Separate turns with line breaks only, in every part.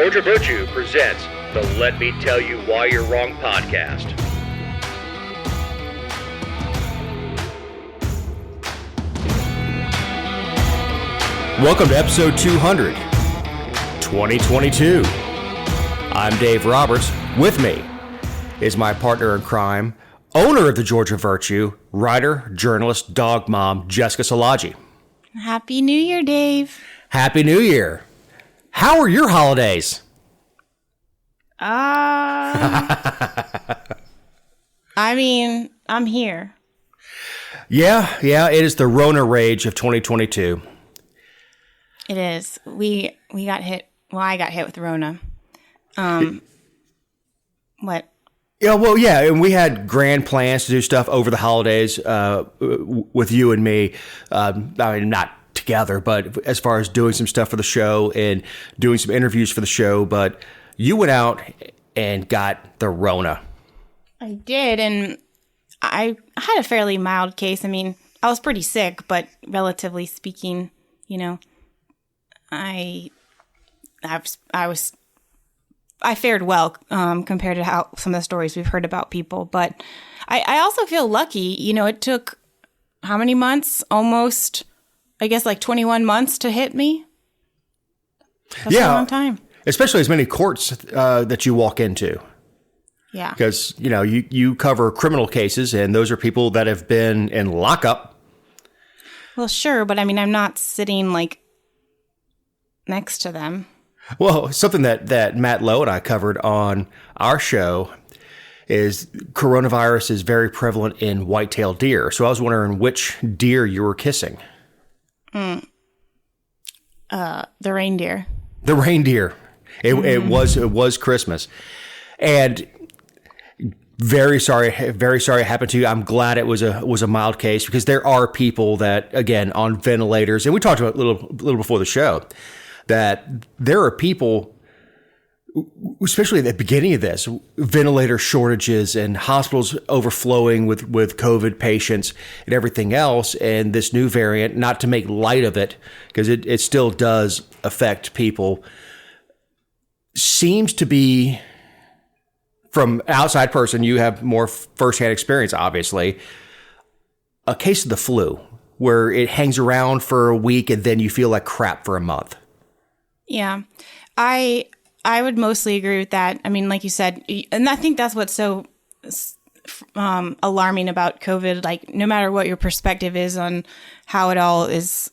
Georgia Virtue presents the Let Me Tell You Why You're Wrong podcast.
Welcome to episode 200, 2022. I'm Dave Roberts. With me is my partner in crime, owner of the Georgia Virtue, writer, journalist, dog mom, Jessica Szilagyi.
Happy New Year, Dave.
Happy New Year. How are your holidays?
I mean, I'm here.
Yeah, it is the Rona rage of 2022.
It is. We got hit. Well, I got hit with Rona. What?
Yeah, and we had grand plans to do stuff over the holidays with you and me. I mean, not together, but as far as doing some stuff for the show and doing some interviews for the show. But you went out and got the Rona.
I did, and I had a fairly mild case. I mean, I was pretty sick, but relatively speaking, you know, I fared well compared to how some of the stories we've heard about people. But I also feel lucky. You know, it took how many months? Almost, I guess, like 21 months to hit me. That's a long time. Especially
as many courts that you walk into.
Yeah.
Because, you know, you cover criminal cases, and those are people that have been in lockup.
Well, sure, but I mean, I'm not sitting like next to them.
Well, something that Matt Lowe and I covered on our show is coronavirus is very prevalent in white-tailed deer. So I was wondering which deer you were kissing.
The reindeer.
The reindeer. It was Christmas. And very sorry it happened to you. I'm glad it was a mild case, because there are people that, again, on ventilators, and we talked about a little before the show, that there are people, especially at the beginning of this, ventilator shortages and hospitals overflowing with COVID patients and everything else. And this new variant, not to make light of it, because it still does affect people, seems to be, from an outside person, you have more firsthand experience, obviously, a case of the flu, where it hangs around for a week and then you feel like crap for a month.
Yeah, I would mostly agree with that. I mean, like you said, and I think that's what's so alarming about COVID. Like, no matter what your perspective is on how it all is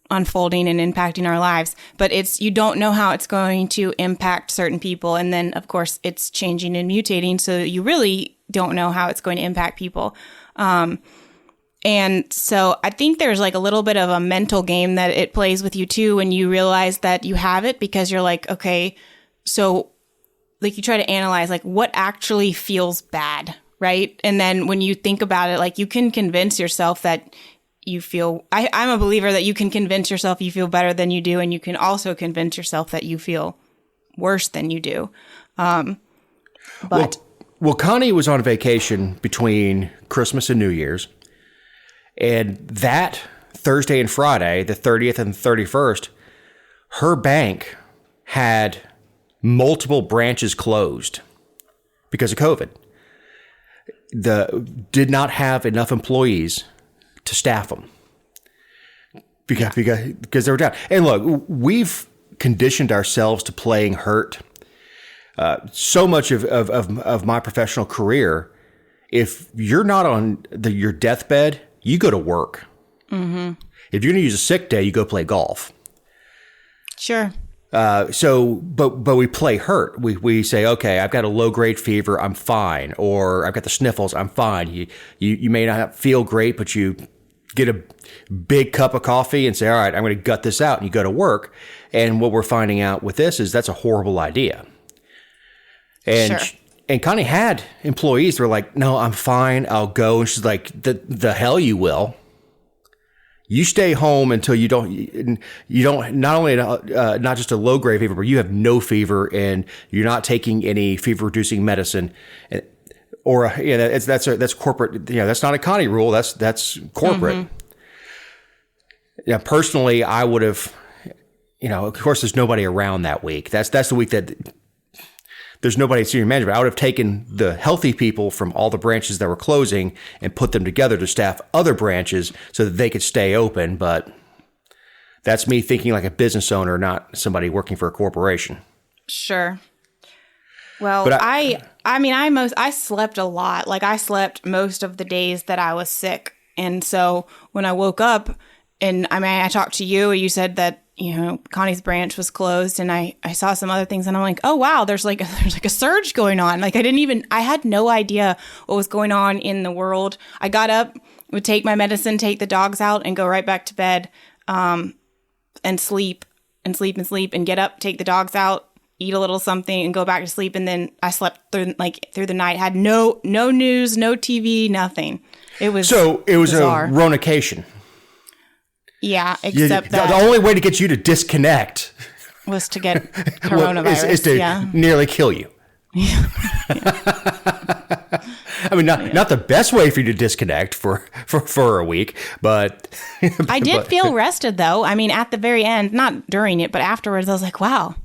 unfolding and impacting our lives, but you don't know how it's going to impact certain people. And then, of course, it's changing and mutating. So you really don't know how it's going to impact people. And so I think there's like a little bit of a mental game that it plays with you too, when you realize that you have it, because you're like, okay, so like you try to analyze like what actually feels bad, right? And then when you think about it, like you can convince yourself that you feel, I'm a believer that you can convince yourself you feel better than you do, and you can also convince yourself that you feel worse than you do. But
well, Connie was on vacation between Christmas and New Year's. And that Thursday and Friday, the 30th and 31st, her bank had multiple branches closed because of COVID. Did not have enough employees to staff them because they were down. And look, we've conditioned ourselves to playing hurt. So much of my professional career, if you're not on your deathbed, you go to work. Mm-hmm. If you're going to use a sick day, you go play golf.
Sure.
But we play hurt. We say, okay, I've got a low grade fever, I'm fine, or I've got the sniffles, I'm fine. You may not feel great, but you get a big cup of coffee and say, all right, I'm going to gut this out, and you go to work. And what we're finding out with this is that's a horrible idea. And
sure.
And Connie had employees that were like, no, I'm fine, I'll go. And she's like, the hell you will. You stay home until you don't, not only, not just a low grade fever, but you have no fever and you're not taking any fever reducing medicine. Or, that's corporate, that's not a Connie rule. That's corporate. Mm-hmm. Yeah. Personally, I would have, of course, there's nobody around that week. That's the week that there's nobody at senior management. I would have taken the healthy people from all the branches that were closing and put them together to staff other branches so that they could stay open. But that's me thinking like a business owner, not somebody working for a corporation.
Sure. Well,
But
I slept a lot. Like I slept most of the days that I was sick. And so when I woke up and I talked to you, you said that, Connie's branch was closed, and I saw some other things, and I'm like, oh wow, there's like a surge going on. Like I had no idea what was going on in the world. I got up, would take my medicine, take the dogs out, and go right back to bed, and sleep and get up, take the dogs out, eat a little something, and go back to sleep. And then I slept through the night, had no news, no TV, nothing. It was bizarre.
A Ronication.
Yeah, except that
the only way to get you to disconnect
was to get coronavirus.
is to nearly kill you. I mean, not the best way for you to disconnect for a week, but
I did feel rested though. I mean, at the very end, not during it, but afterwards, I was like, wow,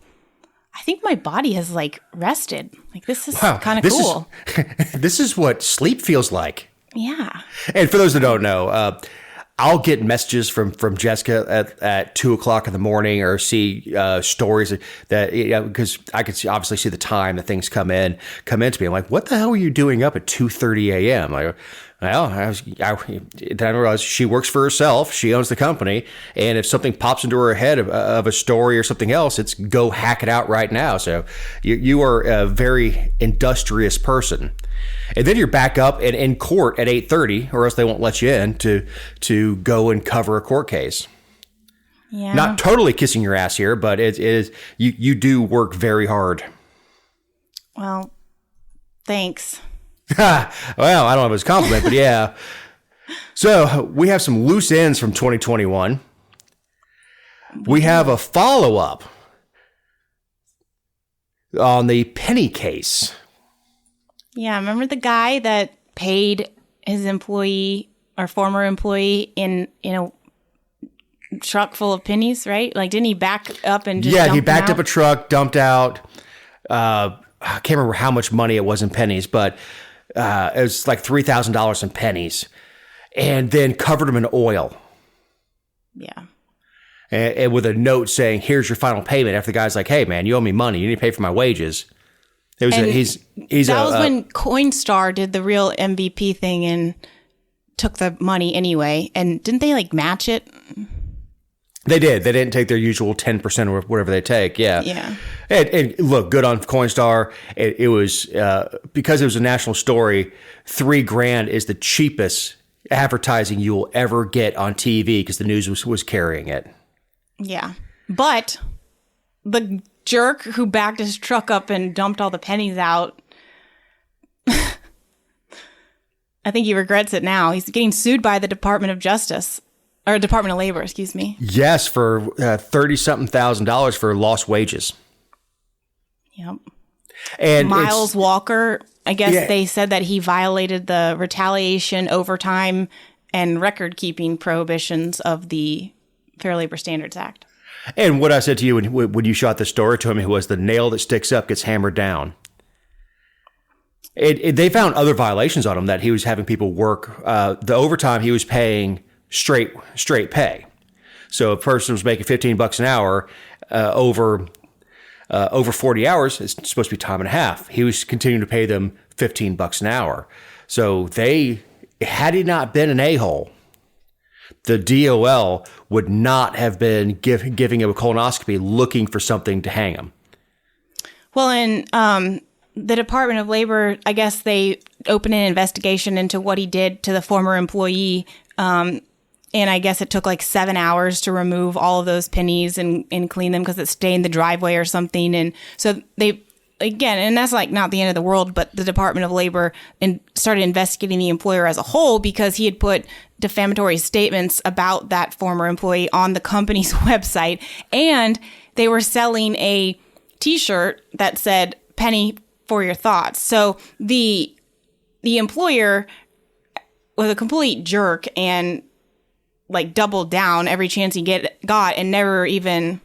I think my body has like rested. Like this is kind of cool.
This is what sleep feels like.
Yeah.
And for those that don't know, I'll get messages from Jessica at 2:00 in the morning, or see stories that, because I can obviously see the time that things come into me. I'm like, what the hell are you doing up at 2:30 a.m.? Like, well, then I realized she works for herself. She owns the company. And if something pops into her head of a story or something else, it's go hack it out right now. So you are a very industrious person. And then you're back up and in court at 8:30, or else they won't let you in to go and cover a court case.
Yeah.
Not totally kissing your ass here, but it is you do work very hard.
Well, thanks.
Well, I don't know if it's a compliment, but yeah. So we have some loose ends from 2021. We have a follow-up on the penny case.
Yeah, remember the guy that paid his employee or former employee in a truck full of pennies, right? Like, didn't he back up and just dump
he backed
them
up a truck, dumped out. I can't remember how much money it was in pennies, but it was like $3,000 in pennies, and then covered them in oil.
Yeah.
And with a note saying, "Here's your final payment." After the guy's like, "Hey, man, you owe me money. You need to pay for my wages." It was
that was when Coinstar did the real MVP thing and took the money anyway. And didn't they like match it?
They did. They didn't take their usual 10% or whatever they take. Yeah.
Yeah.
And look, good on Coinstar. It was because it was a national story. $3,000 is the cheapest advertising you will ever get on TV because the news was carrying it.
Yeah. But the jerk who backed his truck up and dumped all the pennies out, I think he regrets it now. He's getting sued by the Department of Justice, or Department of Labor, excuse me.
Yes, for $30-something thousand for lost wages.
Yep.
And
Miles Walker, I guess they said that he violated the retaliation, overtime, and record-keeping prohibitions of the Fair Labor Standards Act.
And what I said to you when you shot the story to him was the nail that sticks up gets hammered down. They found other violations on him, that he was having people work. The overtime he was paying straight pay. So a person was making $15 an hour over 40 hours. It's supposed to be time and a half. He was continuing to pay them $15 an hour. So had he not been an a-hole, the DOL would not have been giving him a colonoscopy looking for something to hang him.
Well, and the Department of Labor, I guess they opened an investigation into what he did to the former employee. And I guess it took like 7 hours to remove all of those pennies and clean them because it stained the driveway or something. And so they, again, and that's like not the end of the world, but the Department of Labor started investigating the employer as a whole because he had put defamatory statements about that former employee on the company's website. And they were selling a t-shirt that said "penny for your thoughts." So the employer was a complete jerk and like doubled down every chance he got and never even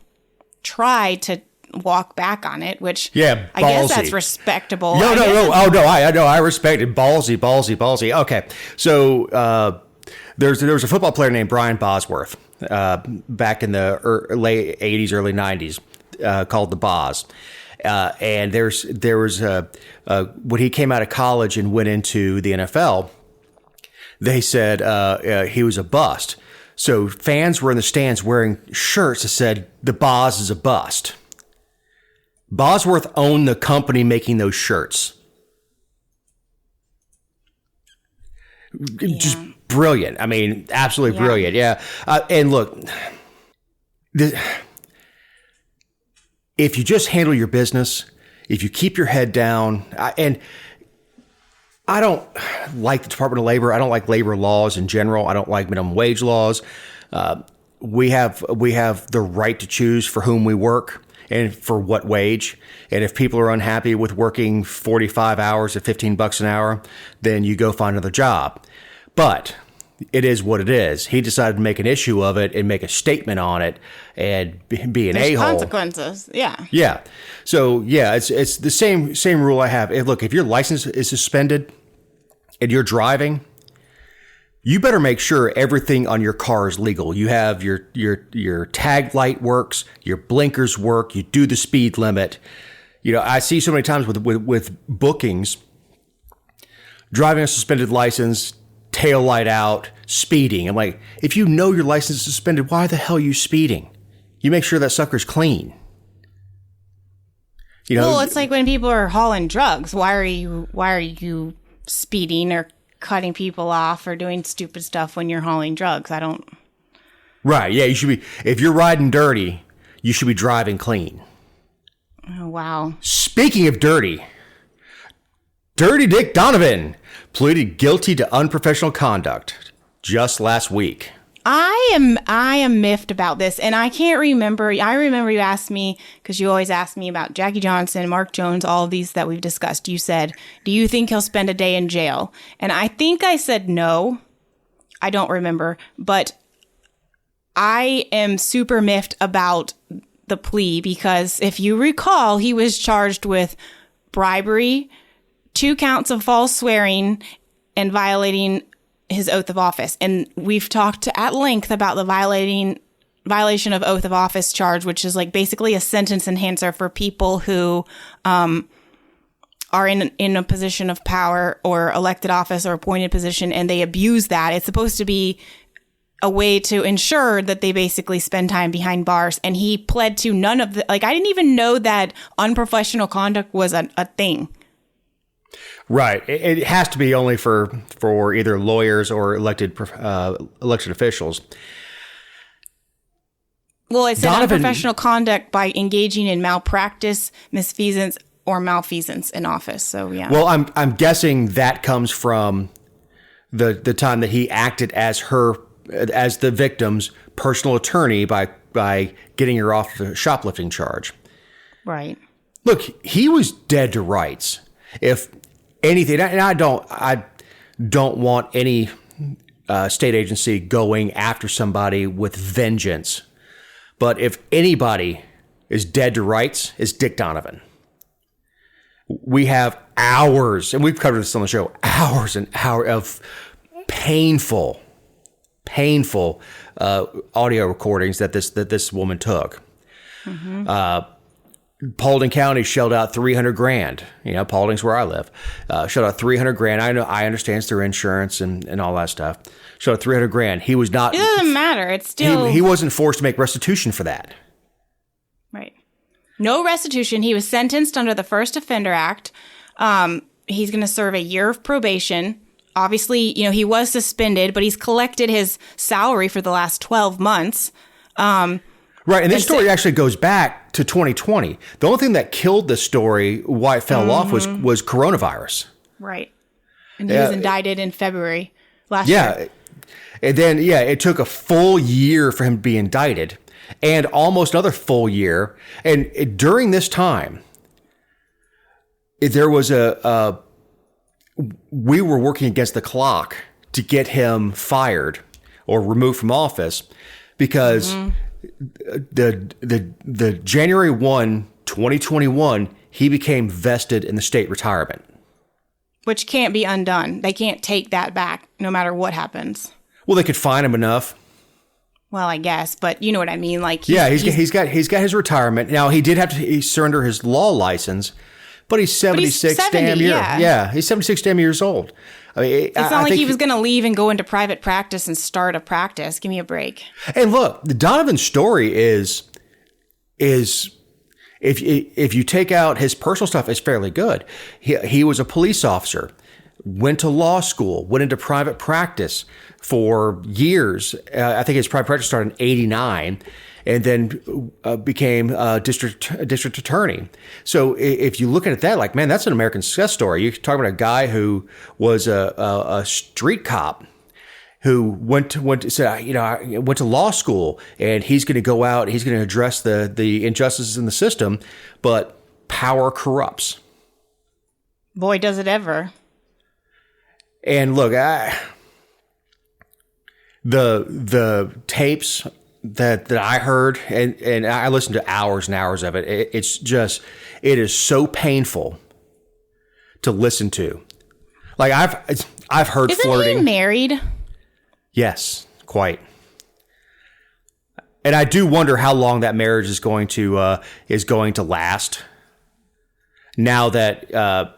tried to walk back on it, which
Yeah,
I guess
ballsy.
that's respectable.
No. Oh, no. I respect it. Ballsy. Okay. So there was a football player named Brian Bosworth back in the late 80s, early 90s called the Boz. And there was when he came out of college and went into the NFL, they said he was a bust. So fans were in the stands wearing shirts that said, "The Boz is a bust." Bosworth owned the company making those shirts. Just brilliant. I mean, absolutely brilliant. Yeah. And look, if you just handle your business, if you keep your head down, and I don't like the Department of Labor. I don't like labor laws in general. I don't like minimum wage laws. We have the right to choose for whom we work and for what wage. And if people are unhappy with working 45 hours at $15 an hour, then you go find another job. But it is what it is. He decided to make an issue of it and make a statement on it and be an a-hole.
Consequences. Yeah.
Yeah. So yeah, it's the same rule I have. Look, if your license is suspended and you're driving, you better make sure everything on your car is legal. You have your tag light works, your blinkers work, you do the speed limit. You know, I see so many times with bookings, driving a suspended license, tail light out, speeding. I'm like, if you know your license is suspended, why the hell are you speeding? You make sure that sucker's clean. You know,
well, it's like when people are hauling drugs. Why are you speeding or cutting people off or doing stupid stuff when you're hauling drugs? I don't.
Right. Yeah. You should be. If you're riding dirty, you should be driving clean.
Oh, wow.
Speaking of dirty, Dirty Dick Donovan pleaded guilty to unprofessional conduct just last week.
I am miffed about this, and I can't remember. I remember you asked me, because you always ask me about Jackie Johnson, Mark Jones, all of these that we've discussed. You said, do you think he'll spend a day in jail? And I think I said no. I don't remember. But I am super miffed about the plea, because if you recall, he was charged with bribery, 2 counts of false swearing, and violating his oath of office. And we've talked at length about the violation of oath of office charge, which is like basically a sentence enhancer for people who are in a position of power or elected office or appointed position, and they abuse that. It's supposed to be a way to ensure that they basically spend time behind bars. And he pled to none of the, like, I didn't even know that unprofessional conduct was a thing.
Right. It has to be only for either lawyers or elected officials.
Well, it said unprofessional conduct by engaging in malpractice, misfeasance, or malfeasance in office. So, yeah.
Well, I'm guessing that comes from the time that he acted as the victim's personal attorney by getting her off the shoplifting charge.
Right.
Look, he was dead to rights. If anything, and I don't want any state agency going after somebody with vengeance. But if anybody is dead to rights, it's Dick Donovan. We have hours, and we've covered this on the show, hours and hours of painful audio recordings that this woman took. Mm-hmm. Paulding County shelled out $300,000. You know, Paulding's where I live. Shelled out $300,000. I understand it's their insurance and all that stuff. Shelled out $300,000. He was not.
It doesn't matter. It's still.
He wasn't forced to make restitution for that.
Right. No restitution. He was sentenced under the First Offender Act. He's going to serve a year of probation. Obviously, you know, he was suspended, but he's collected his salary for the last 12 months.
Right, and this story actually goes back to 2020. The only thing that killed the story, why it fell off, was coronavirus.
Right. And he was indicted in February last year.
Yeah. And then, it took a full year for him to be indicted, and almost another full year. And during this time, there was we were working against the clock to get him fired or removed from office because the January 1, 2021, he became vested in the state retirement.
Which can't be undone. They can't take that back no matter what happens.
Well, they could fine him enough.
Well, I guess, but you know what I mean. Like,
he's got his retirement. Now, he did have to surrender his law license, but he's 76 damn years. Yeah, he's 76 damn years old. I mean,
it's not like he was going to leave and go into private practice and start a practice. Give me a break.
And look, the Donovan story is if you take out his personal stuff, it's fairly good. He was a police officer, went to law school, went into private practice for years. I think his private practice started in '89, and then became a district attorney. So if you look at it that, like, man, that's an American success story. You're talking about a guy who was a street cop who went to law school, and he's going to go out, he's going to address the injustices in the system, but power corrupts.
Boy, does it ever.
And look, the tapes that I heard, and I listened to hours and hours of it. It is so painful to listen to. Like I've heard
Isn't
flirting.
Isn't he married?
Yes, quite. And I do wonder how long that marriage is going to last. Now that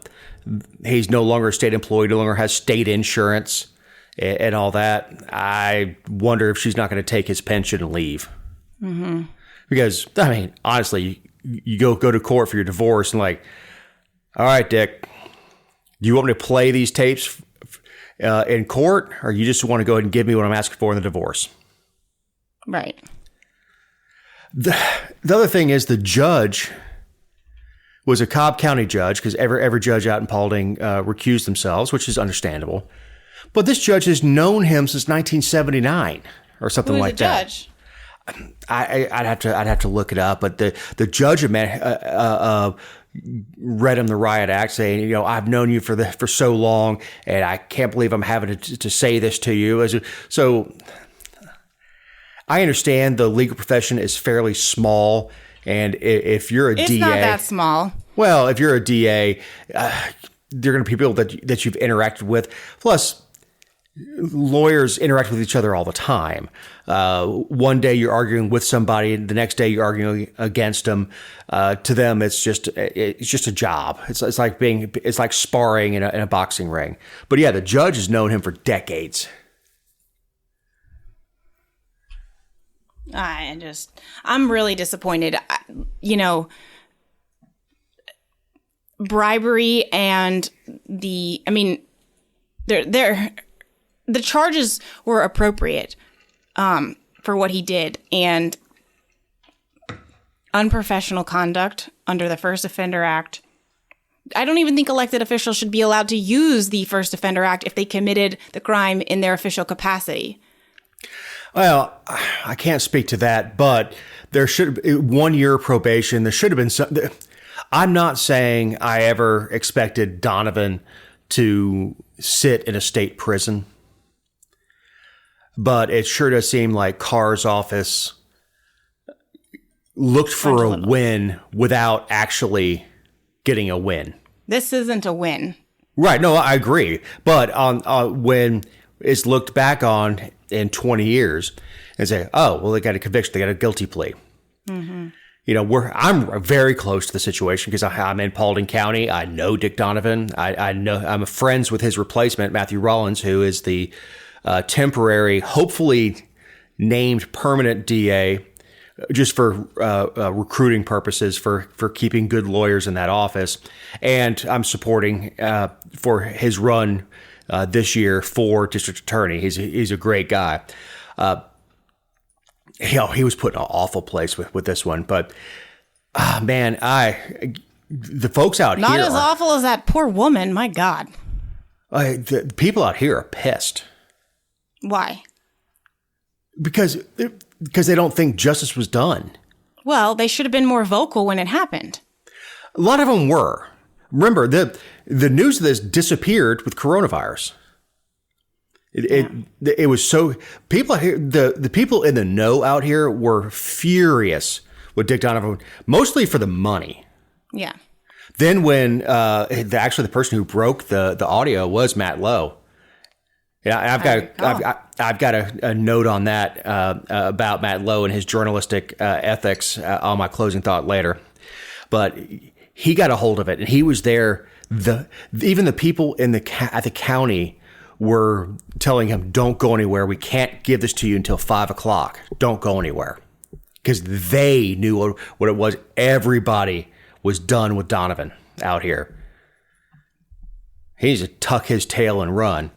he's no longer a state employee, no longer has state insurance and all that, I wonder if she's not going to take his pension and leave. Mm-hmm. Because, I mean, honestly, you go to court for your divorce and like, all right, Dick, do you want me to play these tapes in court, or you just want to go ahead and give me what I'm asking for in the divorce?
Right.
The other thing is the judge was a Cobb County judge, because every judge out in Paulding recused themselves, which is understandable. But this judge has known him since 1979 or something like that.
Judge?
I'd have to look it up, but the judge read him the riot act, saying, I've known you for so long, and I can't believe I'm having to say this to you. So I understand the legal profession is fairly small, and if you're a DA,
it's not that small.
Well, if you're a DA, there are going to be people that you've interacted with. Plus, lawyers interact with each other all the time. One day you're arguing with somebody, and the next day you're arguing against them. To them, it's just a job. It's like sparring in a boxing ring. But yeah, the judge has known him for decades.
I'm really disappointed. Bribery and the charges were appropriate for what he did, and unprofessional conduct under the First Offender Act. I don't even think elected officials should be allowed to use the First Offender Act if they committed the crime in their official capacity.
Well, I can't speak to that, but there should be 1 year probation. There should have been some. I'm not saying I ever expected Donovan to sit in a state prison, but it sure does seem like Carr's office looked for a win without actually getting a win.
This isn't a win.
Right. No, I agree. But when it's looked back on in 20 years and say, oh, well, they got a conviction, they got a guilty plea. Mm-hmm. I'm very close to the situation because I'm in Paulding County. I know Dick Donovan. I know I'm friends with his replacement, Matthew Rollins, who is the temporary, hopefully named permanent DA, just for recruiting purposes, for keeping good lawyers in that office. And I'm supporting for his run this year for district attorney. He's a great guy. He was put in an awful place with this one, but man, the folks out
not
here
as awful as that poor woman. My God,
the people out here are pissed.
Why? Because
they don't think justice was done.
Well, they should have been more vocal when it happened.
A lot of them were. Remember, the news of this disappeared with coronavirus. It was so people here. The people in the know out here were furious with Dick Donovan, mostly for the money.
Yeah.
Then when actually the person who broke the audio was Matt Lowe. Yeah, I've got a note on that about Matt Lowe and his journalistic ethics on my closing thought later. But he got a hold of it, and he was there. Even the people at the county were telling him, "Don't go anywhere. We can't give this to you until 5:00. Don't go anywhere," because they knew what it was. Everybody was done with Donovan out here. He needs to tuck his tail and run.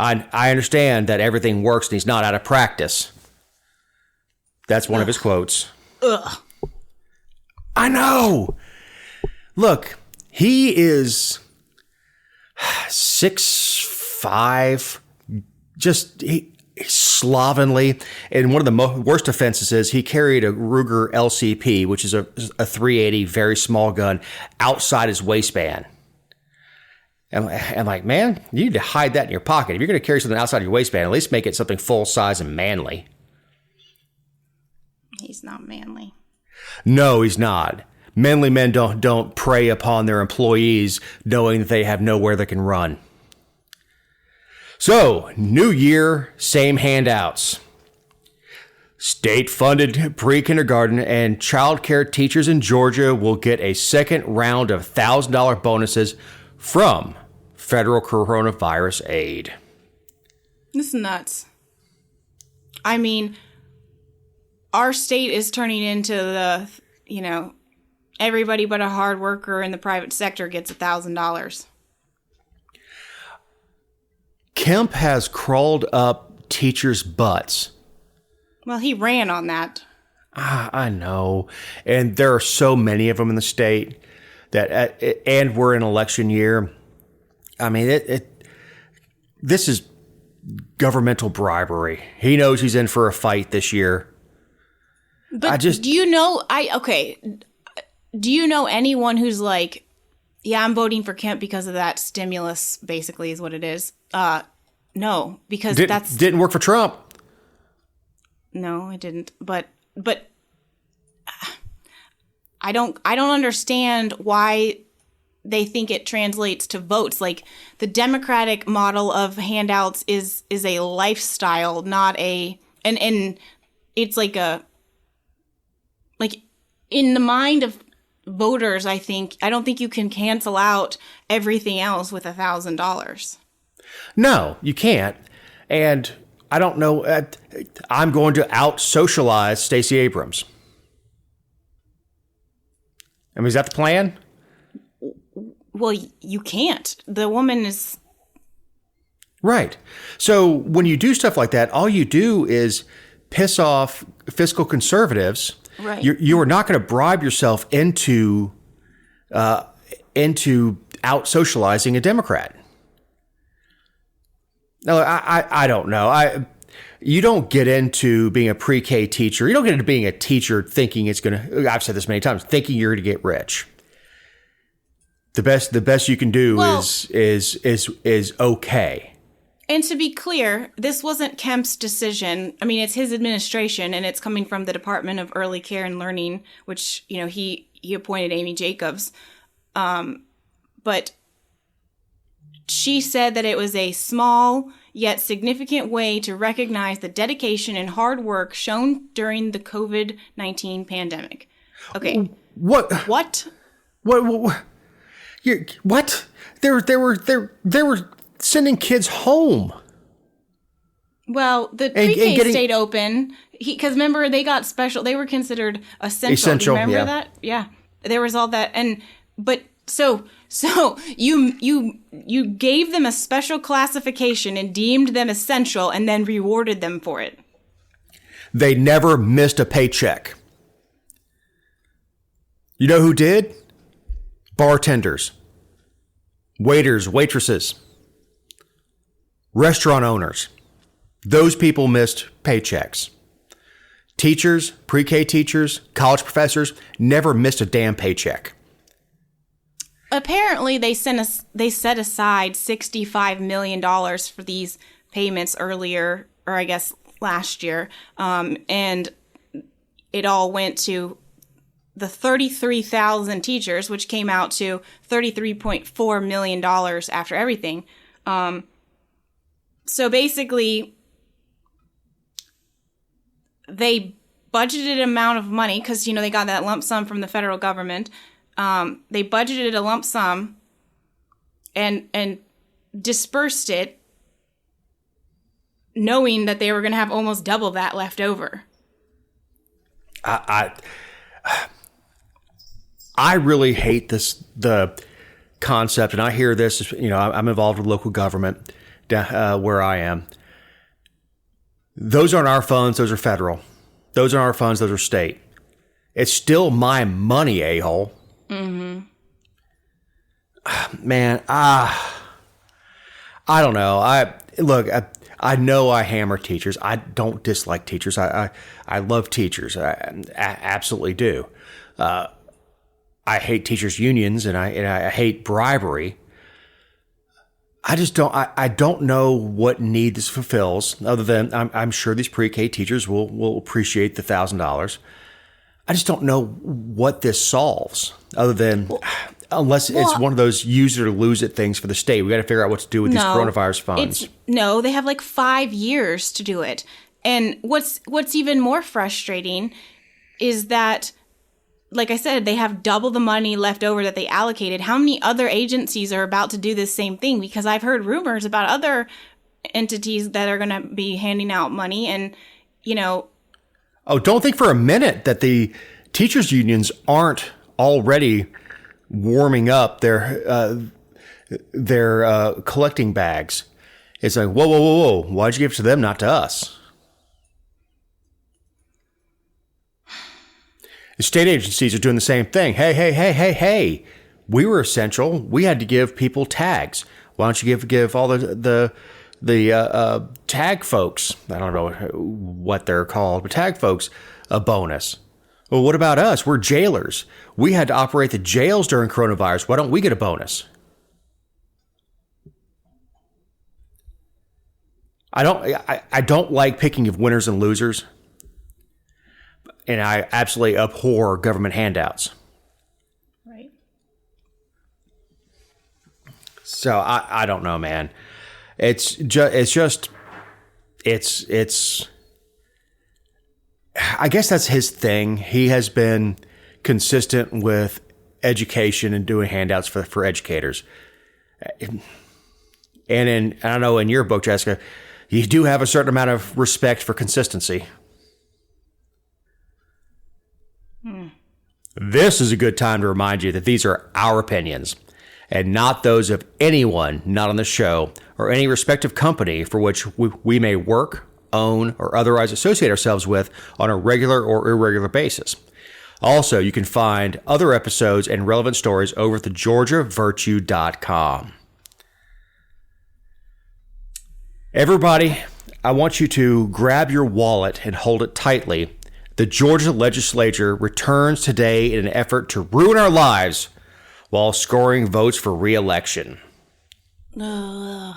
I understand that everything works and he's not out of practice. That's one of his quotes.
Ugh.
I know. Look, he is 6'5", just slovenly. And one of the worst offenses is he carried a Ruger LCP, which is a .380, very small gun, outside his waistband. And I'm like, man, you need to hide that in your pocket. If you're going to carry something outside your waistband, at least make it something full size and manly.
He's not manly.
No, he's not. Manly men don't prey upon their employees knowing that they have nowhere they can run. So, new year, same handouts. State-funded pre-kindergarten and child care teachers in Georgia will get a second round of $1,000 bonuses from federal coronavirus aid.
This is nuts. I mean, our state is turning into the, everybody but a hard worker in the private sector gets $1,000.
Kemp has crawled up teachers' butts.
Well, he ran on that.
I know. And there are so many of them in the state that, and we're in election year. I mean, this is governmental bribery. He knows he's in for a fight this year.
But do you know anyone who's like, yeah, I'm voting for Kemp because of that stimulus, basically is what it is. No, because
didn't work for Trump.
No, it didn't. But I don't understand why they think it translates to votes. Like, the Democratic model of handouts is a lifestyle, not and it's like in the mind of voters, I don't think you can cancel out everything else with $1,000.
No, you can't. And I don't know. I'm going to out-socialize Stacey Abrams. I mean, is that the plan?
Well, you can't. The woman is...
Right. So when you do stuff like that, all you do is piss off fiscal conservatives.
Right.
You are not going to bribe yourself into out-socializing a Democrat. No, I don't know. You don't get into being a pre-K teacher. You don't get into being a teacher thinking it's going to, I've said this many times, thinking you're going to get rich. The best you can do is okay.
And to be clear, this wasn't Kemp's decision. I mean, it's his administration, and it's coming from the Department of Early Care and Learning, which, he appointed Amy Jacobs. But she said that it was a small yet significant way to recognize the dedication and hard work shown during the COVID-19 pandemic. Okay.
What? What? They were sending kids home.
Well, the pre-K stayed open because remember they got special. They were considered essential. Do you remember that? Yeah, there was all that, So you gave them a special classification and deemed them essential and then rewarded them for it.
They never missed a paycheck. You know who did? Bartenders, waiters, waitresses, restaurant owners. Those people missed paychecks. Teachers, pre-K teachers, college professors never missed a damn paycheck.
apparently they set aside $65 million for these payments earlier, or I guess last year, and it all went to the 33,000 teachers, which came out to $33.4 million after everything. So basically, they budgeted amount of money because, they got that lump sum from the federal government. They budgeted a lump sum and dispersed it, knowing that they were going to have almost double that left over.
I really hate the concept, and I hear this. I'm involved with local government where I am. Those aren't our funds; those are federal. Those aren't our funds; those are state. It's still my money, a-hole. Mm-hmm. Man, I don't know. I know I hammer teachers. I don't dislike teachers. I love teachers. I absolutely do. I hate teachers' unions, and I hate bribery. I just don't. I don't know what need this fulfills, other than I'm sure these pre-K teachers will appreciate the $1,000. I just don't know what this solves, other than unless it's one of those use it or lose it things for the state. We got to figure out what to do with these coronavirus funds.
They have like 5 years to do it. And what's even more frustrating is that, like I said, they have double the money left over that they allocated. How many other agencies are about to do this same thing? Because I've heard rumors about other entities that are going to be handing out money, and
Oh, don't think for a minute that the teachers' unions aren't already warming up their collecting bags. It's like, whoa. Why'd you give it to them, not to us? The state agencies are doing the same thing. Hey. We were essential. We had to give people tags. Why don't you give all the tag folks, I don't know what they're called, but tag folks, a bonus? Well, what about us? We're jailers. We had to operate the jails during coronavirus. Why don't we get a bonus? I don't like picking of winners and losers, and I absolutely abhor government handouts.
Right.
So I don't know, man. It's I guess that's his thing. He has been consistent with education and doing handouts for educators. And I don't know, in your book, Jessica, you do have a certain amount of respect for consistency. This is a good time to remind you that these are our opinions and not those of anyone not on the show or any respective company for which we may work, own, or otherwise associate ourselves with on a regular or irregular basis. Also, you can find other episodes and relevant stories over at thegeorgiavirtue.com. Everybody, I want you to grab your wallet and hold it tightly. The Georgia legislature returns today in an effort to ruin our lives while scoring votes for re-election.
Ugh.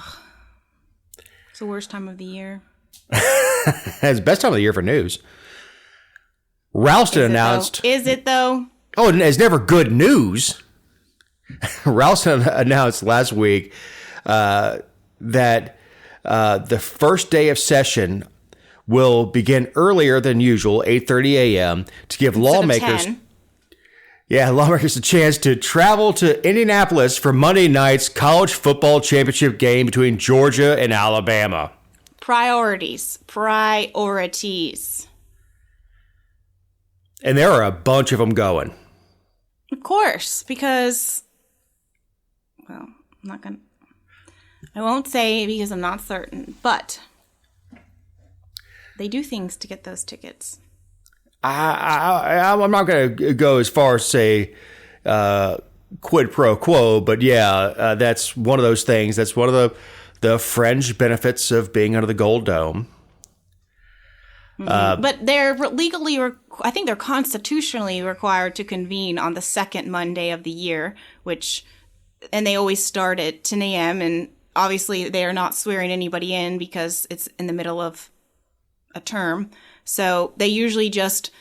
It's the worst time of the year.
It's the best time of the year for news. Ralston announced...
Is it, though?
Oh, it's never good news. Ralston announced last week that the first day of session will begin earlier than usual, 8:30 a.m., to give lawmakers a chance to travel to Indianapolis for Monday night's college football championship game between Georgia and Alabama.
Priorities.
And there are a bunch of them going.
Of course, because, well, I won't say because I'm not certain, but they do things to get those tickets.
I'm not going to go as far as say quid pro quo, but yeah, that's one of those things. That's one of the fringe benefits of being under the Gold Dome.
But they're legally, I think they're constitutionally required to convene on the second Monday of the year, which and they always start at 10 a.m. And obviously they are not swearing anybody in because it's in the middle of a term. So they usually just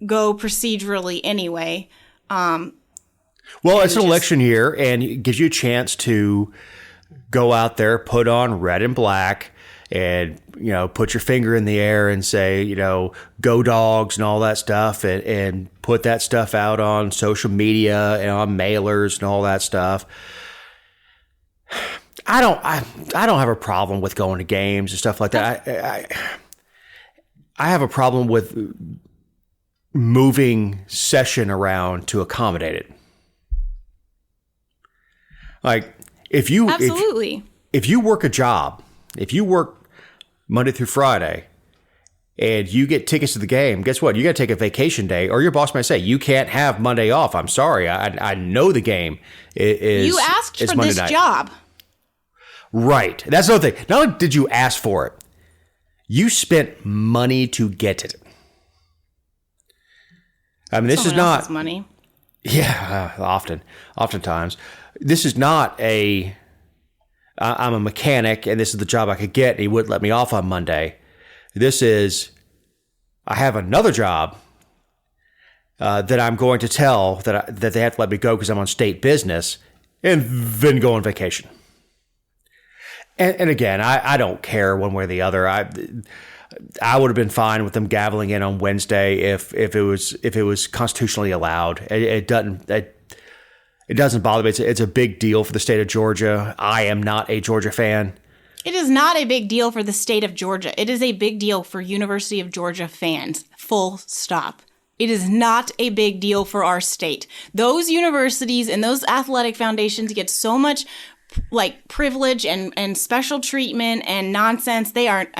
go procedurally anyway.
Well, it's an election year, and it gives you a chance to go out there, put on red and black, and, put your finger in the air and say, go dogs and all that stuff, and put that stuff out on social media and on mailers and all that stuff. I don't have a problem with going to games and stuff like that. I have a problem with moving session around to accommodate it. Like, if you work a job, if you work Monday through Friday and you get tickets to the game, guess what? You got to take a vacation day, or your boss might say, you can't have Monday off. I'm sorry. I know the game is
You asked for
Monday
this
night.
job.
Right. That's the other thing. Not only did you ask for it, you spent money to get it. I mean, this is not
else's money.
Yeah, oftentimes. This is not I'm a mechanic and this is the job I could get and he wouldn't let me off on Monday. This is, I have another job that I'm going to tell that they have to let me go because I'm on state business, and then go on vacation. And again, I don't care one way or the other. I would have been fine with them gaveling in on Wednesday if it was constitutionally allowed. It doesn't bother me. It's a big deal for the state of Georgia. I am not a Georgia fan.
It is not a big deal for the state of Georgia. It is a big deal for University of Georgia fans. Full stop. It is not a big deal for our state. Those universities and those athletic foundations get so much privilege and special treatment and nonsense. They aren't,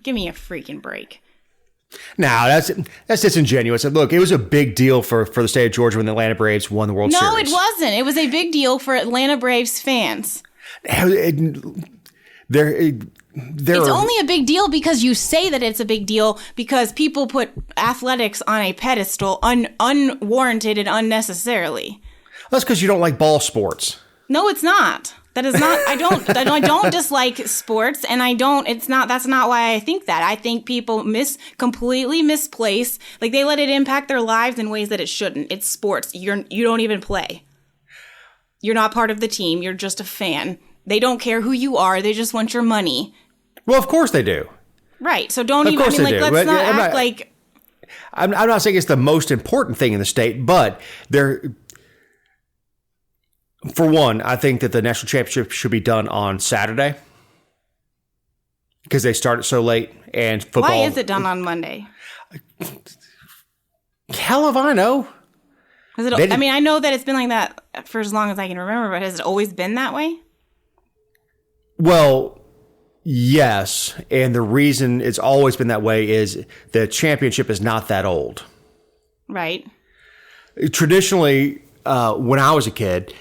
give me a freaking break.
Now, that's disingenuous. Look, it was a big deal for the state of Georgia when the Atlanta Braves won the World Series.
No, it wasn't. It was a big deal for Atlanta Braves fans. It's only a big deal because you say that it's a big deal because people put athletics on a pedestal unwarranted and unnecessarily.
That's because you don't like ball sports.
No, it's not. That is not. I don't dislike sports, and that's not why I think that. I think people completely misplace. They let it impact their lives in ways that it shouldn't. It's sports. You don't even play. You're not part of the team. You're just a fan. They don't care who you are. They just want your money.
Well, of course they do.
Right. So don't
of
even.
Course they do.
Let's not act like.
I'm not saying it's the most important thing in the state, but there. For one, I think that the national championship should be done on Saturday because they start it so late, and football.
Why is it done on Monday?
Hell if I know.
I know that it's been like that for as long as I can remember, but has it always been that way?
Well, yes, and the reason it's always been that way is the championship is not that old.
Right.
Traditionally, when I was a kid,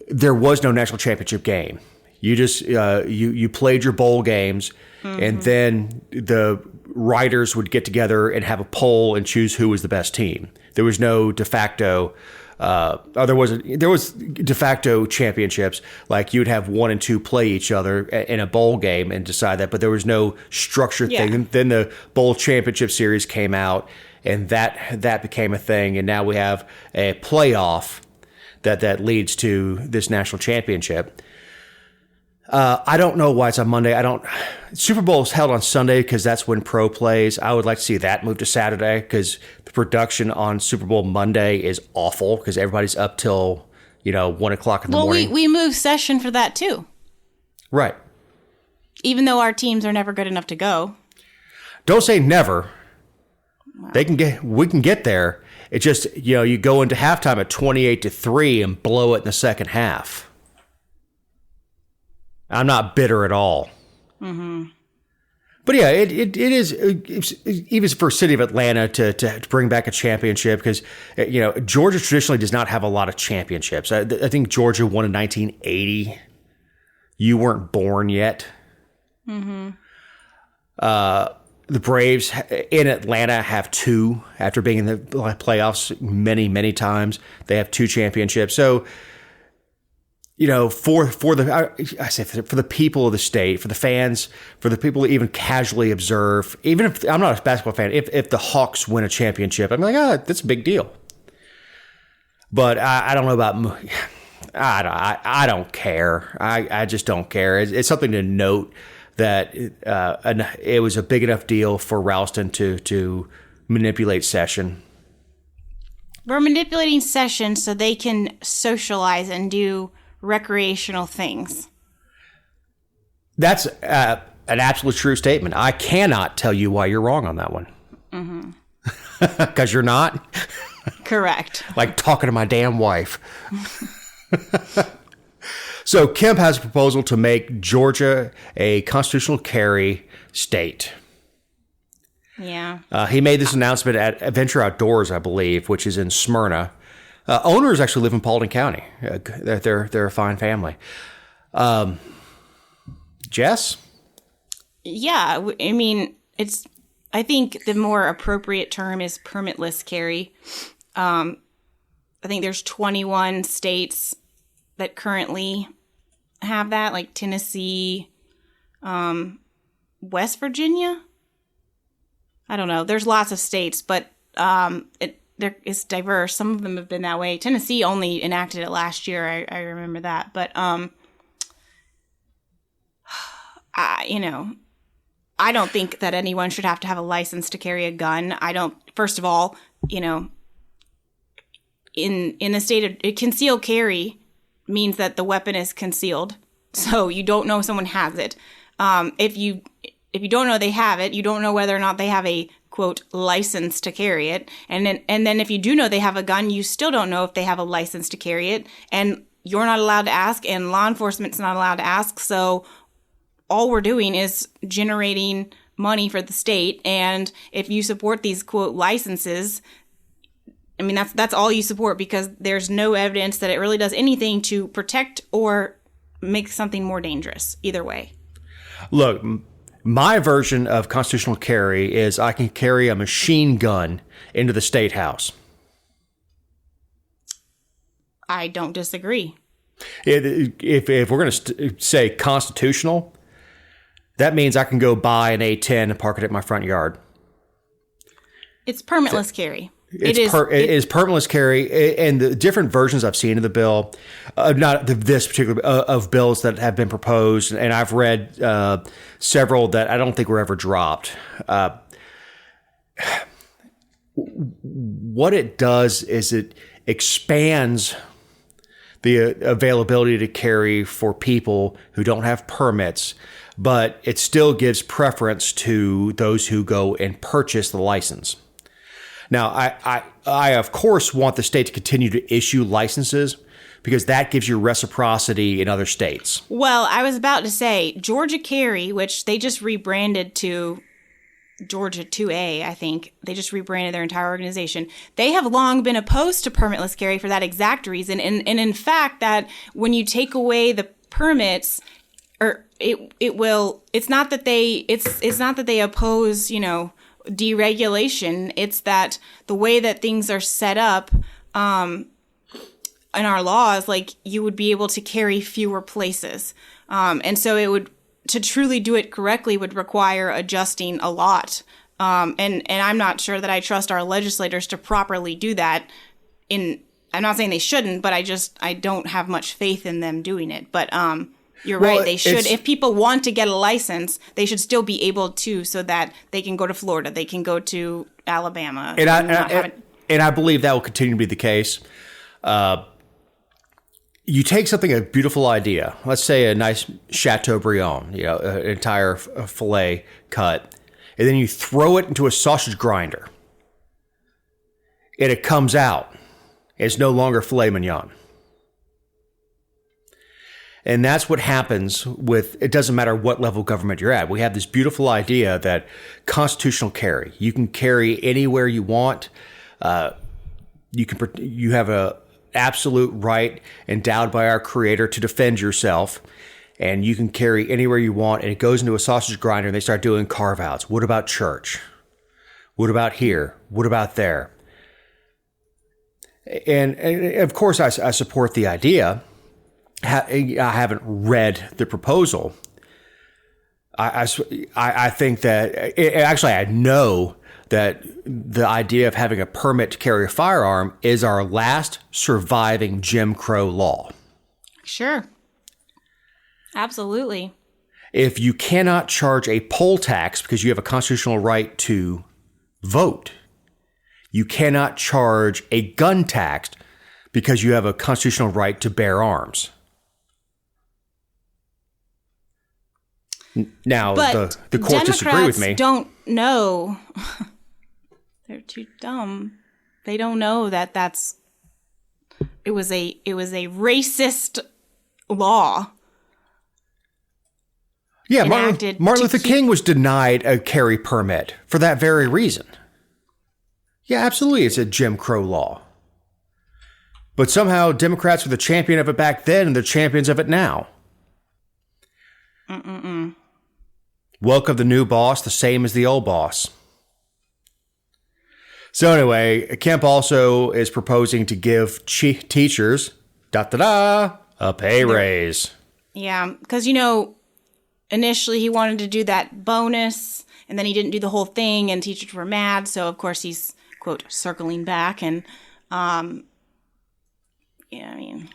there was no national championship game. You just you played your bowl games, and then the writers would get together and have a poll and choose who was the best team. There was no de facto. There was de facto championships. Like you'd have 1 and 2 play each other in a bowl game and decide that, but there was no structured thing. And then the bowl championship series came out, and that became a thing. And now we have a playoff that leads to this national championship. I don't know why it's on Monday. Super Bowl is held on Sunday because that's when pro plays. I would like to see that move to Saturday because the production on Super Bowl Monday is awful because everybody's up till 1 o'clock in the morning.
Well, we moved session for that too.
Right.
Even though our teams are never good enough to go.
Don't say never.
Wow.
We can get there. It's just, you go into halftime at 28-3 and blow it in the second half. I'm not bitter at all. Mm-hmm. But yeah, it is, even for city of Atlanta to bring back a championship because, Georgia traditionally does not have a lot of championships. I think Georgia won in 1980. You weren't born yet. Mm-hmm. The Braves in Atlanta have 2 after being in the playoffs many, many times. They have 2 championships. So, for the people of the state, for the fans, for the people that even casually observe, even if I'm not a basketball fan, if the Hawks win a championship, I'm like, that's a big deal. But I don't know about, I don't care. I just don't care. It's something to note that it was a big enough deal for Ralston to manipulate Session.
We're manipulating Session so they can socialize and do recreational things.
That's an absolute true statement. I cannot tell you why you're wrong on that one. Because you're not?
Correct.
Like talking to my damn wife. So Kemp has a proposal to make Georgia a constitutional carry state.
Yeah.
He made this announcement at Adventure Outdoors, I believe, which is in Smyrna. Owners actually live in Paulding County. They're a fine family. Jess?
Yeah, I mean, I think the more appropriate term is permitless carry. I think there's 21 states that currently have that, like Tennessee, West Virginia. I don't know. There's lots of states, but it's diverse. Some of them have been that way. Tennessee only enacted it last year. I remember that. But, I don't think that anyone should have to have a license to carry a gun. First of all, in the state of concealed carry means that the weapon is concealed. So you don't know if someone has it. If you don't know they have it, you don't know whether or not they have a quote license to carry it. And then if you do know they have a gun, you still don't know if they have a license to carry it. And you're not allowed to ask, and law enforcement's not allowed to ask. So all we're doing is generating money for the state. And if you support these quote licenses, I mean, that's all you support, because there's no evidence that it really does anything to protect or make something more dangerous either way.
Look, my version of constitutional carry is I can carry a machine gun into the state house.
I don't disagree.
If we're going to say constitutional, that means I can go buy an A10 and park it at my front yard.
It's permitless carry.
It is permitless carry, and the different versions I've seen of the bill, not this particular of bills that have been proposed, and I've read several that I don't think were ever dropped. What it does is it expands the availability to carry for people who don't have permits, but it still gives preference to those who go and purchase the license. Now, I of course want the state to continue to issue licenses, because that gives you reciprocity in other states.
Well, I was about to say Georgia Carry, which they just rebranded to Georgia 2A, I think. They just rebranded their entire organization. They have long been opposed to permitless carry for that exact reason. And in fact, that when you take away the permits, or it's not that they oppose, deregulation. It's that the way that things are set up in our laws, like you would be able to carry fewer places. And so to truly do it correctly would require adjusting a lot. And I'm not sure that I trust our legislators to properly do that. I'm not saying they shouldn't, but I don't have much faith in them doing it. But you're right. They should. If people want to get a license, they should still be able to, so that they can go to Florida, they can go to Alabama.
And I believe that will continue to be the case. You take a beautiful idea, let's say a nice Chateaubriand, an entire filet cut, and then you throw it into a sausage grinder, and it comes out. It's no longer filet mignon. And that's what happens it doesn't matter what level of government you're at. We have this beautiful idea that constitutional carry, you can carry anywhere you want. You have a absolute right endowed by our Creator to defend yourself, and you can carry anywhere you want, and it goes into a sausage grinder and they start doing carve-outs. What about church? What about here? What about there? And of course I support the idea, I haven't read the proposal. I think that actually I know that the idea of having a permit to carry a firearm is our last surviving Jim Crow law.
Sure. Absolutely.
If you cannot charge a poll tax because you have a constitutional right to vote, you cannot charge a gun tax because you have a constitutional right to bear arms. Now,
but
the court disagree with me.
Don't know. They're too dumb. They don't know that it was a racist law.
Yeah, Martin Luther King was denied a carry permit for that very reason. Yeah, absolutely, it's a Jim Crow law. But somehow Democrats were the champion of it back then, and they're champions of it now. Welcome the new boss, the same as the old boss. So anyway, Kemp also is proposing to give teachers, a pay raise.
Yeah, because, initially he wanted to do that bonus, and then he didn't do the whole thing, and teachers were mad. So, of course, he's, quote, circling back. And,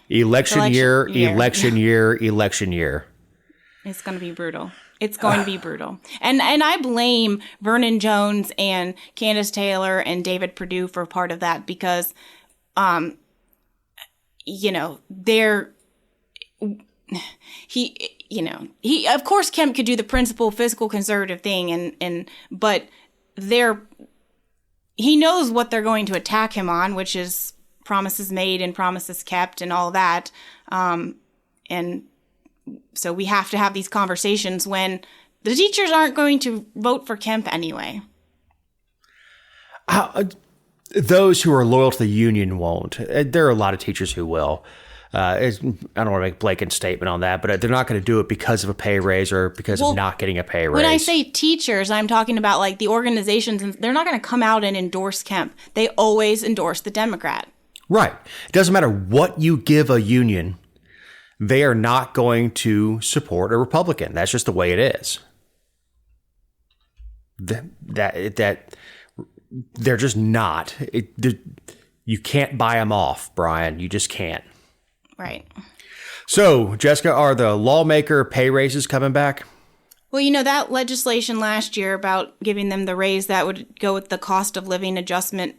election year. It's going to be brutal. It's going to be brutal. And I blame Vernon Jones and Candace Taylor and David Perdue for part of that because, he of course Kemp could do the principal fiscal conservative thing but he knows what they're going to attack him on, which is promises made and promises kept and all that. And so we have to have these conversations when the teachers aren't going to vote for Kemp anyway.
Those who are loyal to the union won't. There are a lot of teachers who will. I don't want to make a blanket statement on that, but they're not going to do it because of a pay raise or because of not getting a pay raise.
When I say teachers, I'm talking about like the organizations, and they're not going to come out and endorse Kemp. They always endorse the Democrat.
Right. It doesn't matter what you give a union. They are not going to support a Republican. That's just the way it is. That they're just not. You can't buy them off, Brian. You just can't.
Right.
So, Jessica, are the lawmaker pay raises coming back?
Well, that legislation last year about giving them the raise, that would go with the cost of living adjustment,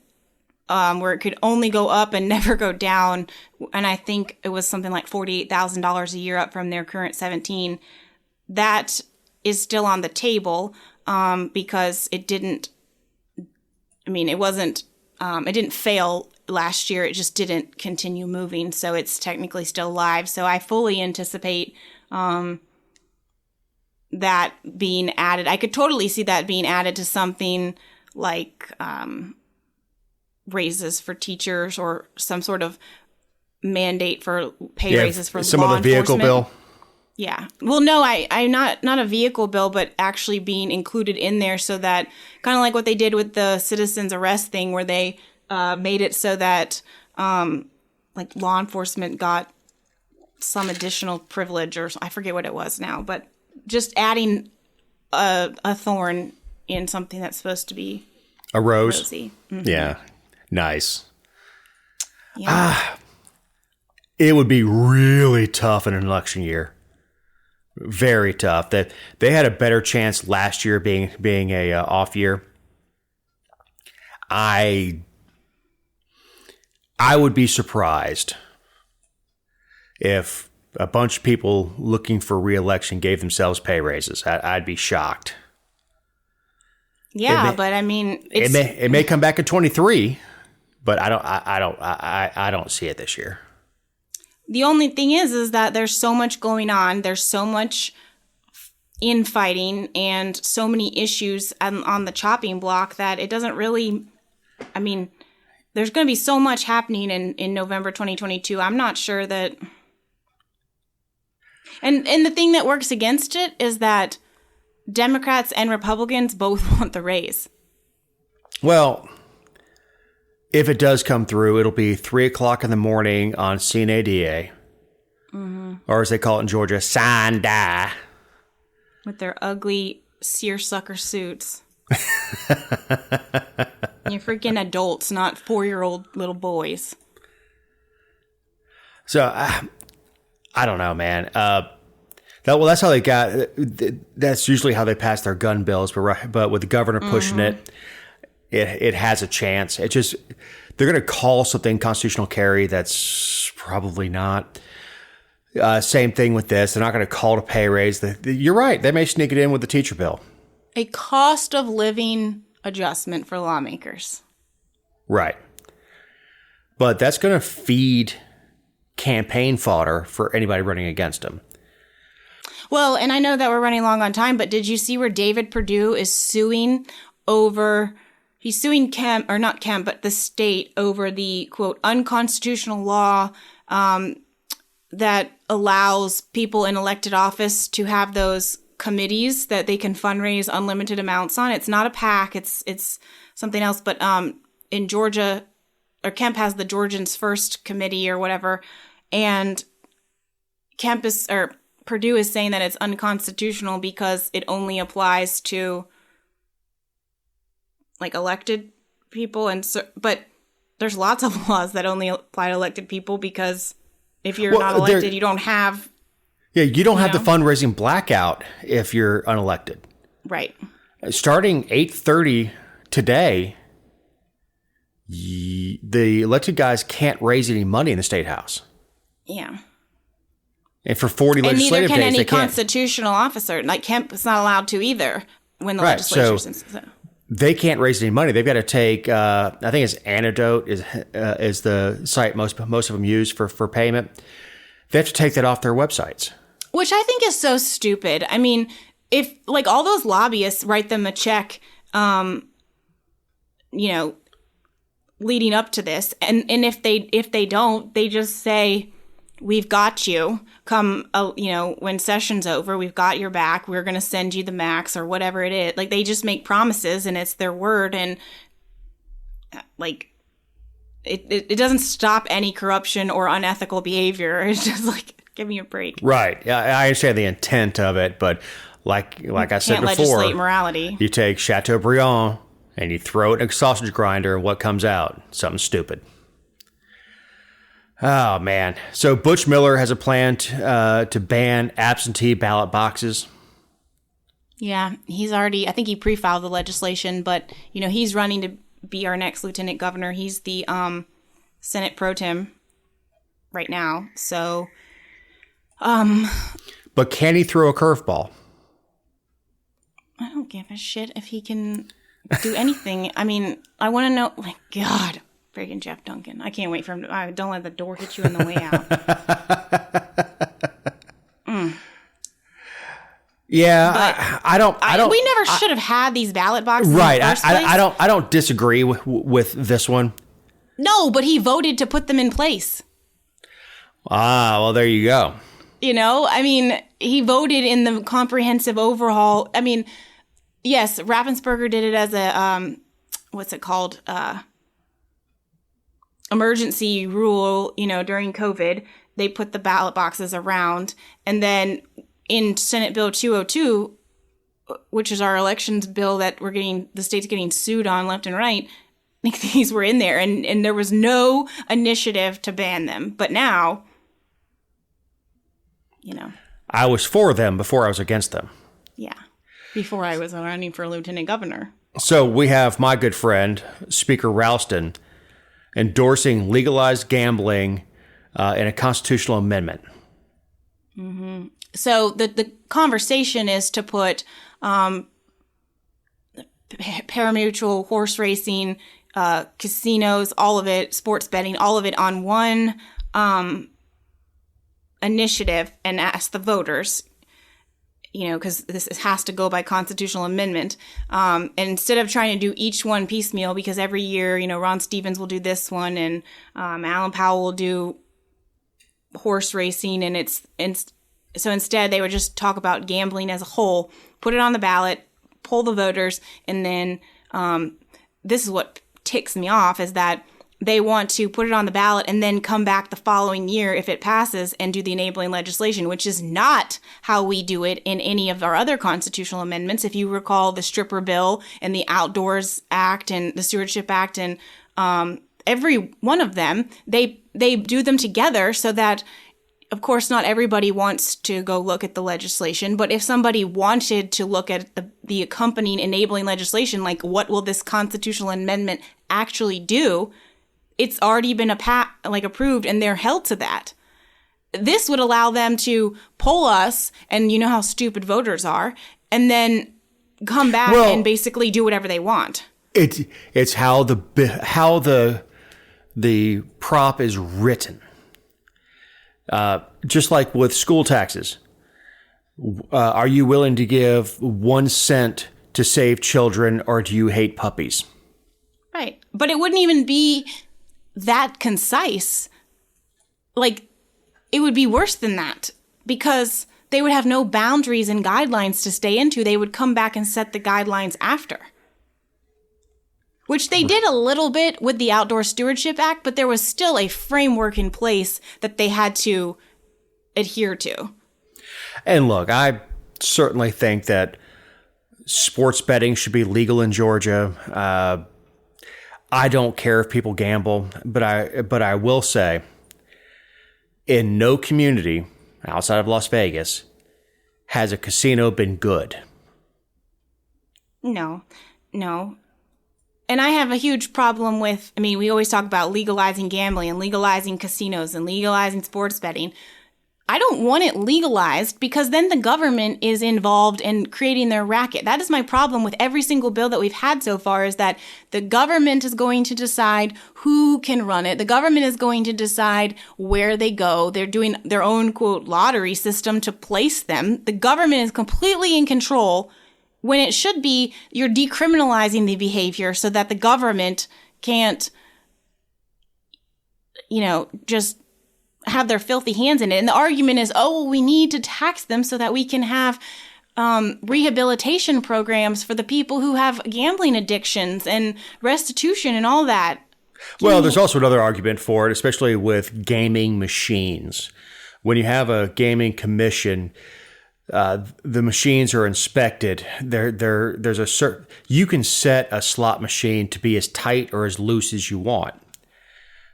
where it could only go up and never go down. And I think it was something like $48,000 a year up from their current $17,000. That is still on the table because it didn't fail last year. It just didn't continue moving. So it's technically still live. So I fully anticipate that being added. I could totally see that being added to something like raises for teachers or some sort of mandate for pay raises for
some
law
of the vehicle bill.
Yeah. Well, no, I'm not a vehicle bill, but actually being included in there so that kind of like what they did with the citizens arrest thing where they made it so that like law enforcement got some additional privilege, or I forget what it was now, but just adding a thorn in something that's supposed to be
a rose.
Rosy. Mm-hmm.
Yeah. Nice.
Yeah.
It would be really tough in an election year. Very tough. That they had a better chance last year being a off year. I would be surprised if a bunch of people looking for re-election gave themselves pay raises. I'd be shocked.
Yeah, but I mean,
it may come back in 23, but I don't see it this year.
The only thing is that there's so much going on. There's so much infighting and so many issues on the chopping block that it doesn't really, there's going to be so much happening in November 2022. I'm not sure that. And the thing that works against it is that Democrats and Republicans both want the raise.
Well, if it does come through, it'll be 3:00 in the morning on CNADA. or as they call it in Georgia, sign die.
With their ugly seersucker suits. You're freaking adults, not 4-year-old little boys.
So, I don't know, man. That's how they got. That's usually how they pass their gun bills. But with the governor pushing it has a chance. It just they're going to call something constitutional carry. That's probably not. Same thing with this. They're not going to call to pay raise. You're right. They may sneak it in with the teacher bill.
A cost of living adjustment for lawmakers.
Right. But that's going to feed campaign fodder for anybody running against them.
Well, and I know that we're running long on time, but did you see where David Perdue is suing over... He's suing not Kemp, but the state over the, quote, unconstitutional law that allows people in elected office to have those committees that they can fundraise unlimited amounts on. It's not a PAC, it's something else. But in Georgia, or Kemp has the Georgians First Committee or whatever, and Perdue is saying that it's unconstitutional because it only applies to like elected people, but there's lots of laws that only apply to elected people because if you're not elected, you don't have.
Yeah, you don't have the fundraising blackout if you're unelected.
Right.
Starting 8:30 today, the elected guys can't raise any money in the state house.
Yeah.
And for 40 legislative days, they can't.
And neither can any constitutional officer. Like Kemp is not allowed to either when the legislature. So
they can't raise any money. They've got to take. I think it's Antidote is the site most of them use for payment. They have to take that off their websites.
Which I think is so stupid. I mean, if like all those lobbyists write them a check, leading up to this, and if they don't, they just say, "We've got you. Come, when session's over, we've got your back. We're going to send you the max or whatever it is." Like they just make promises and it's their word, and like it doesn't stop any corruption or unethical behavior. It's just like, give me a break.
Right. Yeah, I understand the intent of it, but like I said before,
legislate morality.
You take Chateaubriand and you throw it in a sausage grinder, and what comes out? Something stupid. Oh, man. So Butch Miller has a plan to ban absentee ballot boxes.
Yeah, I think he pre-filed the legislation, but, he's running to be our next lieutenant governor. He's the Senate pro tem right now, so...
But can he throw a curveball?
I don't give a shit if he can do anything. I mean, I want to know, like, God... Friggin' Jeff Duncan. I can't wait for him to... don't let the door hit you on the way out.
Yeah, I don't...
We never should have had these ballot boxes
right,
in the first place.
I don't disagree with this one.
No, but he voted to put them in place.
Ah, well, there you go.
I mean, he voted in the comprehensive overhaul. I mean, yes, Raffensperger did it as a... what's it called? Emergency rule, during COVID, they put the ballot boxes around. And then in Senate Bill 202, which is our elections bill that the state's getting sued on left and right, I think these were in there. And there was no initiative to ban them. But now,
I was for them before I was against them.
Yeah. Before I was running for lieutenant governor.
So we have my good friend, Speaker Ralston, endorsing legalized gambling in a constitutional amendment.
Mm-hmm. So the conversation is to put parimutuel, horse racing, casinos, all of it, sports betting, all of it on one initiative and ask the voters, because this has to go by constitutional amendment. And instead of trying to do each one piecemeal, because every year, Ron Stevens will do this one and Alan Powell will do horse racing. And so instead they would just talk about gambling as a whole, put it on the ballot, poll the voters. And then this is what ticks me off is that they want to put it on the ballot and then come back the following year if it passes and do the enabling legislation, which is not how we do it in any of our other constitutional amendments. If you recall the stripper bill and the Outdoors Act and the Stewardship Act and every one of them, they do them together so that, of course, not everybody wants to go look at the legislation, but if somebody wanted to look at the accompanying enabling legislation, like what will this constitutional amendment actually do, it's already been approved and they're held to that. This would allow them to poll us, and you know how stupid voters are, and then come back and basically do whatever they want.
It's how the prop is written. Just like with school taxes, are you willing to give 1 cent to save children, or do you hate puppies?
Right. But it wouldn't even be that concise. Like, it would be worse than that, because they would have no boundaries and guidelines to stay into. They would come back and set the guidelines after. Which they did a little bit with the Outdoor Stewardship Act, but there was still a framework in place that they had to adhere to.
And look, I certainly think that sports betting should be legal in Georgia. I don't care if people gamble, but I will say, in no community outside of Las Vegas has a casino been good.
No. And I have a huge problem with, we always talk about legalizing gambling and legalizing casinos and legalizing sports betting. I don't want it legalized, because then the government is involved in creating their racket. That is my problem with every single bill that we've had so far, is that the government is going to decide who can run it. The government is going to decide where they go. They're doing their own, quote, lottery system to place them. The government is completely in control, when it should be you're decriminalizing the behavior so that the government can't, just have their filthy hands in it. And the argument is, we need to tax them so that we can have rehabilitation programs for the people who have gambling addictions and restitution and all that.
Well, there's also another argument for it, especially with gaming machines. When you have a gaming commission, the machines are inspected. There's a certain, you can set a slot machine to be as tight or as loose as you want.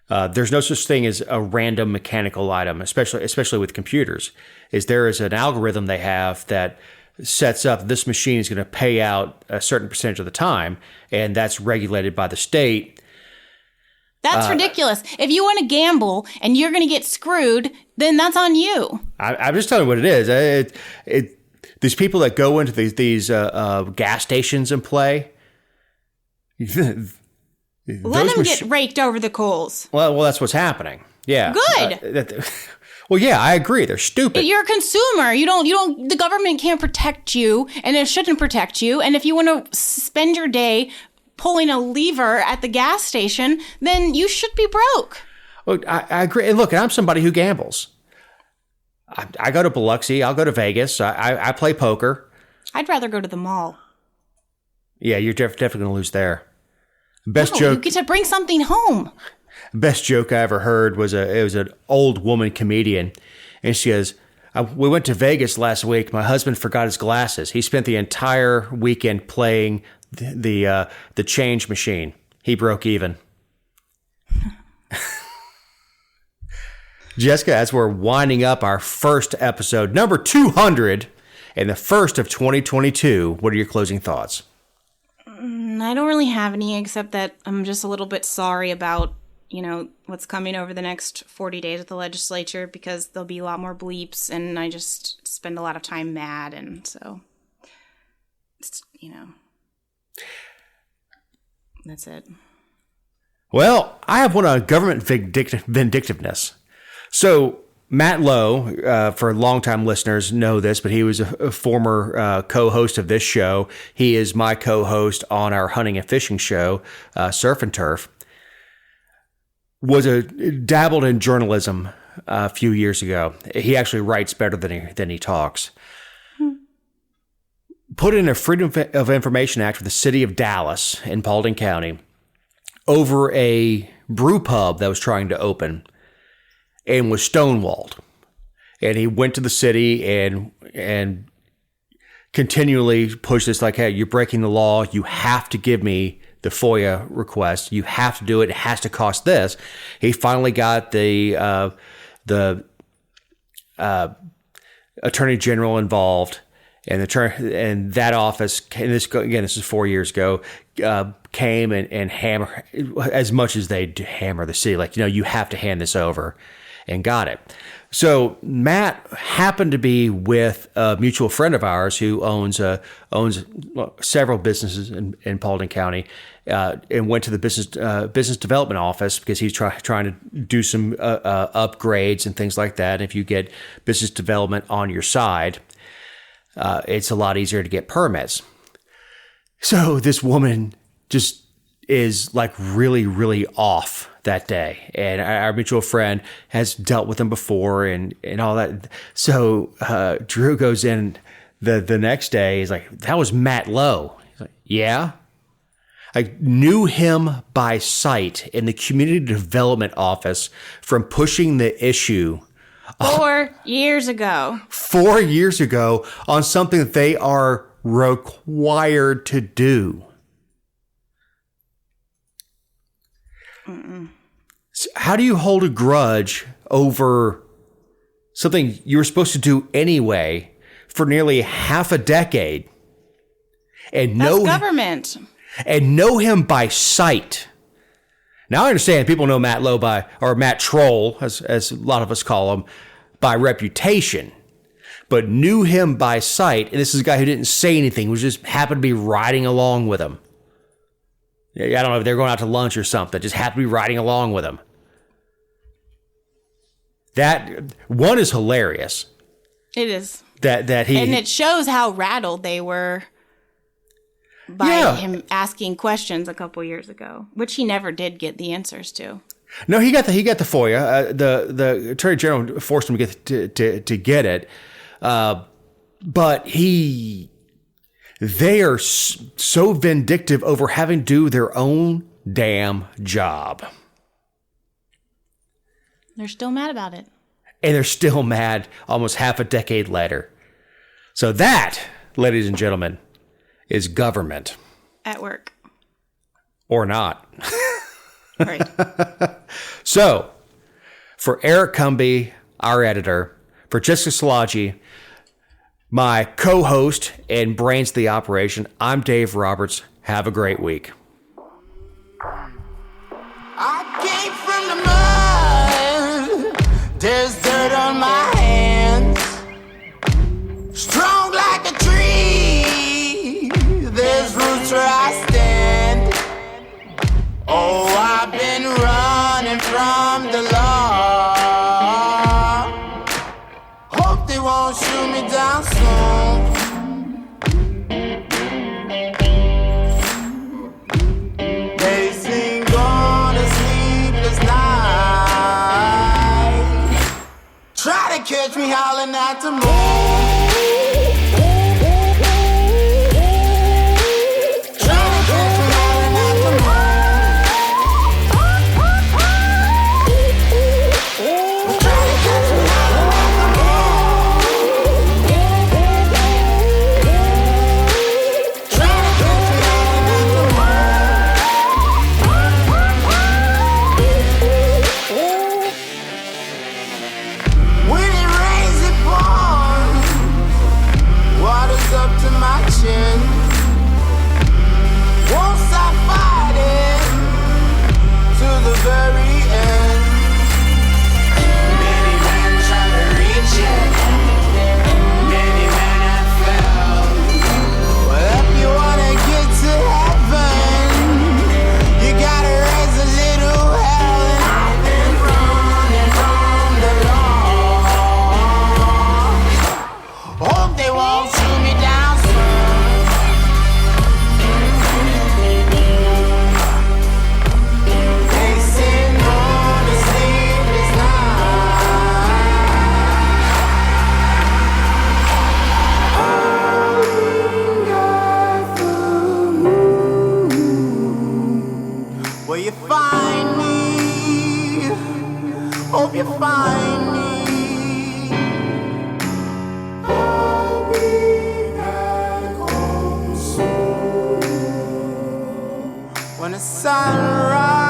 There's no such thing as a random mechanical item, especially with computers. There is an algorithm they have that sets up this machine is going to pay out a certain percentage of the time, and that's regulated by the state.
That's ridiculous. If you want to gamble and you're going to get screwed, then that's on you.
I'm just telling you what it is. These people that go into these gas stations and play,
let them get raked over the coals.
Well, that's what's happening. Yeah.
Good.
Well, yeah, I agree. They're stupid.
You're a consumer. The government can't protect you, and it shouldn't protect you. And if you want to spend your day pulling a lever at the gas station, then you should be broke.
Look, I agree. And look, I'm somebody who gambles. I go to Biloxi. I'll go to Vegas. I play poker.
I'd rather go to the mall.
Yeah, you're definitely going to lose there. Best joke.
You get to bring something home.
Best joke I ever heard was it was an old woman comedian, and she goes, "We went to Vegas last week. My husband forgot his glasses. He spent the entire weekend playing the change machine. He broke even." Jessica, as we're winding up our first episode, number 200, and the first of 2022, what are your closing thoughts?
I don't really have any, except that I'm just a little bit sorry about, what's coming over the next 40 days with the legislature, because there'll be a lot more bleeps, and I just spend a lot of time mad, and so, that's it.
Well, I have one on government vindictiveness. So Matt Lowe, for longtime listeners know this, but he was a former co-host of this show. He is my co-host on our hunting and fishing show, Surf and Turf. Dabbled in journalism a few years ago. He actually writes better than he talks. Put in a Freedom of Information Act for the city of Dallas in Paulding County, over a brew pub that was trying to open and was stonewalled. And he went to the city and continually pushed this like, hey, you're breaking the law. You have to give me the FOIA request. You have to do it. It has to cost this. He finally got the attorney general involved, and that office. And this is 4 years ago. Came and hammer as much as they hammer the city. Like, you have to hand this over, and got it. So Matt happened to be with a mutual friend of ours who owns several businesses in Paulding County, and went to the business development office because he's trying to do some upgrades and things like that. And if you get business development on your side, it's a lot easier to get permits. So this woman just is like really, really off that day. And our mutual friend has dealt with him before and all that. So Drew goes in the next day. He's like, that was Matt Lowe. He's like, yeah. I knew him by sight in the community development office from pushing the issue
4 years ago.
4 years ago on something that they are required to do. So how do you hold a grudge over something you were supposed to do anyway for nearly half a decade? And
That's government.
And know him by sight. Now I understand people know Matt Lowe or Matt Troll, as a lot of us call him, by reputation, but knew him by sight. And this is a guy who didn't say anything, who just happened to be riding along with him. I don't know if they're going out to lunch or something, just happened to be riding along with him. That one is hilarious.
It is.
That he,
and it shows how rattled they were by him asking questions a couple years ago, which he never did get the answers to.
No, he got the FOIA. The attorney general forced him to get it, but they are so vindictive over having to do their own damn job.
They're still mad about it.
And they're still mad almost half a decade later. So that, ladies and gentlemen, is government.
At work.
Or not.
Right.
So, for Eric Cumby, our editor, for Jessica Szilagyi, my co-host and brains of the operation, I'm Dave Roberts. Have a great week.
I came from the mud. There's dirt on my hands. Strong like a tree. There's roots where I stand. Oh, I've been running from the law. Hope they won't shoot me down soon. They sing on a sleepless night. Try to catch me howling at the moon. When it rains, it pours. you find me. I'll be back home soon when the sun rises.